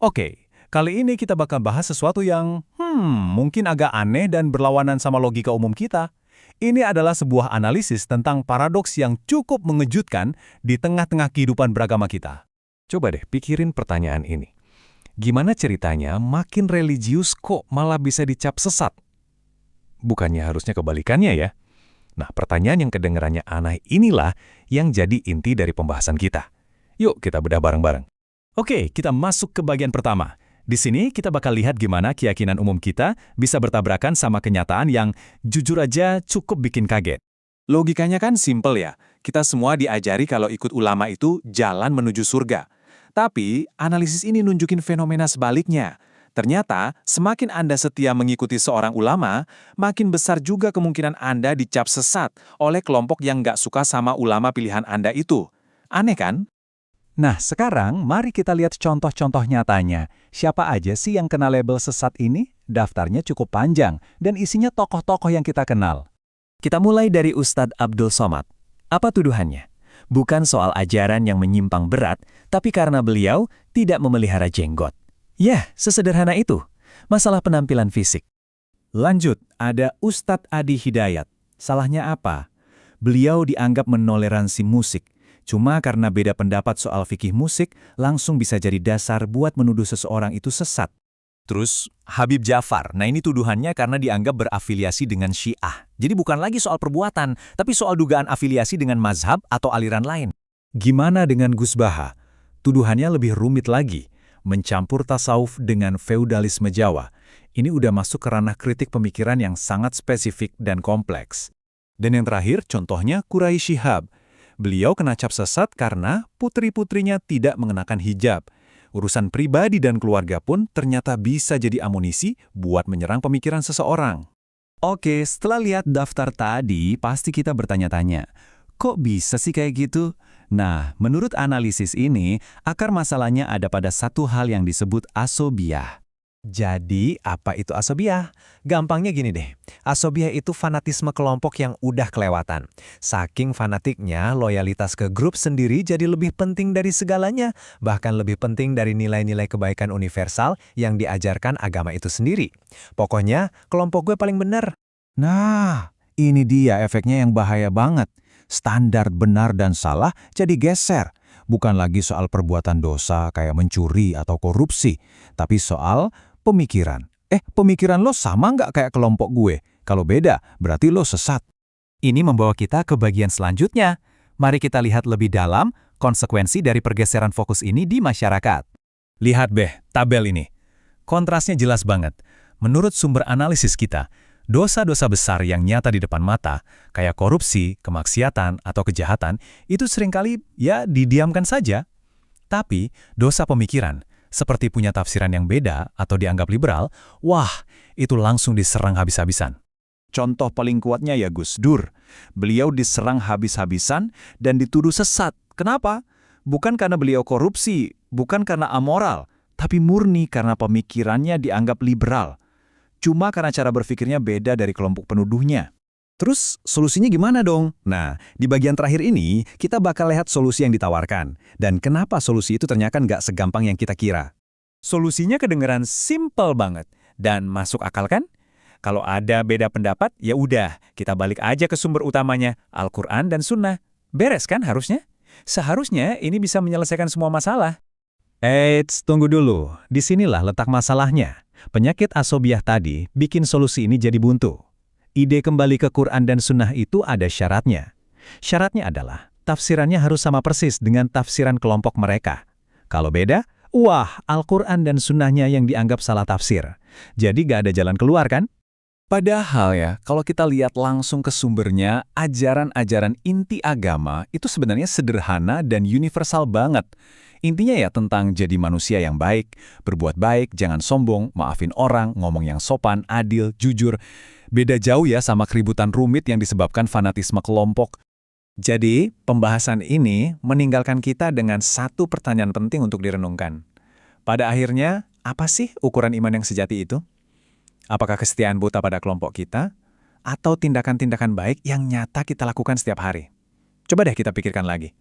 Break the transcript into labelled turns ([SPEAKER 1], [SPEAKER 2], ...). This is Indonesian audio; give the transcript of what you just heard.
[SPEAKER 1] Oke, kali ini kita bakal bahas sesuatu yang mungkin agak aneh dan berlawanan sama logika umum kita. Ini adalah sebuah analisis tentang paradoks yang cukup mengejutkan di tengah-tengah kehidupan beragama kita.
[SPEAKER 2] Coba deh pikirin pertanyaan ini. Gimana ceritanya makin religius kok malah bisa dicap sesat? Bukannya harusnya kebalikannya ya? Nah, pertanyaan yang kedengarannya aneh inilah yang jadi inti dari pembahasan kita. Yuk kita bedah bareng-bareng.
[SPEAKER 1] Oke, kita masuk ke bagian pertama. Di sini kita bakal lihat gimana keyakinan umum kita bisa bertabrakan sama kenyataan yang jujur aja cukup bikin kaget.
[SPEAKER 3] Logikanya kan simpel ya, kita semua diajari kalau ikut ulama itu jalan menuju surga. Tapi, analisis ini nunjukin fenomena sebaliknya. Ternyata, semakin Anda setia mengikuti seorang ulama, makin besar juga kemungkinan Anda dicap sesat oleh kelompok yang nggak suka sama ulama pilihan Anda itu. Aneh kan?
[SPEAKER 4] Nah, sekarang mari kita lihat contoh-contoh nyatanya. Siapa aja sih yang kena label sesat ini? Daftarnya cukup panjang, dan isinya tokoh-tokoh yang kita kenal.
[SPEAKER 5] Kita mulai dari Ustadz Abdul Somad. Apa tuduhannya? Bukan soal ajaran yang menyimpang berat, tapi karena beliau tidak memelihara jenggot. Ya, sesederhana itu. Masalah penampilan fisik.
[SPEAKER 3] Lanjut, ada Ustadz Adi Hidayat. Salahnya apa? Beliau dianggap menoleransi musik. Cuma karena beda pendapat soal fikih musik, langsung bisa jadi dasar buat menuduh seseorang itu sesat.
[SPEAKER 1] Terus Habib Ja'far, nah ini tuduhannya karena dianggap berafiliasi dengan Syiah. Jadi bukan lagi soal perbuatan, tapi soal dugaan afiliasi dengan mazhab atau aliran lain.
[SPEAKER 3] Gimana dengan Gus Baha? Tuduhannya lebih rumit lagi, mencampur tasawuf dengan feudalisme Jawa. Ini udah masuk ke ranah kritik pemikiran yang sangat spesifik dan kompleks. Dan yang terakhir, contohnya Quraisy Shihab. Beliau kena cap sesat karena putri-putrinya tidak mengenakan hijab. Urusan pribadi dan keluarga pun ternyata bisa jadi amunisi buat menyerang pemikiran seseorang.
[SPEAKER 4] Oke, setelah lihat daftar tadi, pasti kita bertanya-tanya, kok bisa sih kayak gitu? Nah, menurut analisis ini, akar masalahnya ada pada satu hal yang disebut asobiah.
[SPEAKER 6] Jadi, apa itu asobiah? Gampangnya gini deh, asobiah itu fanatisme kelompok yang udah kelewatan. Saking fanatiknya, loyalitas ke grup sendiri jadi lebih penting dari segalanya, bahkan lebih penting dari nilai-nilai kebaikan universal yang diajarkan agama itu sendiri. Pokoknya, kelompok gue paling benar.
[SPEAKER 4] Nah, ini dia efeknya yang bahaya banget. Standar benar dan salah jadi geser. Bukan lagi soal perbuatan dosa kayak mencuri atau korupsi, tapi soal pemikiran. Pemikiran lo sama nggak kayak kelompok gue? Kalau beda, berarti lo sesat.
[SPEAKER 5] Ini membawa kita ke bagian selanjutnya. Mari kita lihat lebih dalam konsekuensi dari pergeseran fokus ini di masyarakat.
[SPEAKER 1] Lihat tabel ini. Kontrasnya jelas banget. Menurut sumber analisis kita, dosa-dosa besar yang nyata di depan mata, kayak korupsi, kemaksiatan, atau kejahatan, itu seringkali didiamkan saja. Tapi dosa pemikiran, seperti punya tafsiran yang beda atau dianggap liberal, itu langsung diserang habis-habisan.
[SPEAKER 3] Contoh paling kuatnya ya Gus Dur. Beliau diserang habis-habisan dan dituduh sesat. Kenapa? Bukan karena beliau korupsi, bukan karena amoral, tapi murni karena pemikirannya dianggap liberal. Cuma karena cara berpikirnya beda dari kelompok penuduhnya.
[SPEAKER 1] Terus, solusinya gimana dong? Nah, di bagian terakhir ini, kita bakal lihat solusi yang ditawarkan. Dan kenapa solusi itu ternyata nggak segampang yang kita kira. Solusinya kedengeran simple banget. Dan masuk akal kan? Kalau ada beda pendapat, ya udah, kita balik aja ke sumber utamanya, Al-Quran dan Sunnah. Beres kan harusnya? Seharusnya ini bisa menyelesaikan semua masalah.
[SPEAKER 4] Eits, tunggu dulu. Disinilah letak masalahnya. Penyakit asobiah tadi bikin solusi ini jadi buntu. Ide kembali ke Quran dan Sunnah itu ada syaratnya. Syaratnya adalah tafsirannya harus sama persis dengan tafsiran kelompok mereka. Kalau beda, Al-Quran dan Sunnahnya yang dianggap salah tafsir. Jadi gak ada jalan keluar kan?
[SPEAKER 1] Padahal ya, kalau kita lihat langsung ke sumbernya, ajaran-ajaran inti agama itu sebenarnya sederhana dan universal banget. Intinya ya tentang jadi manusia yang baik, berbuat baik, jangan sombong, maafin orang, ngomong yang sopan, adil, jujur. Beda jauh ya sama keributan rumit yang disebabkan fanatisme kelompok.
[SPEAKER 3] Jadi, pembahasan ini meninggalkan kita dengan satu pertanyaan penting untuk direnungkan. Pada akhirnya, apa sih ukuran iman yang sejati itu? Apakah kesetiaan buta pada kelompok kita? Atau tindakan-tindakan baik yang nyata kita lakukan setiap hari? Coba deh kita pikirkan lagi.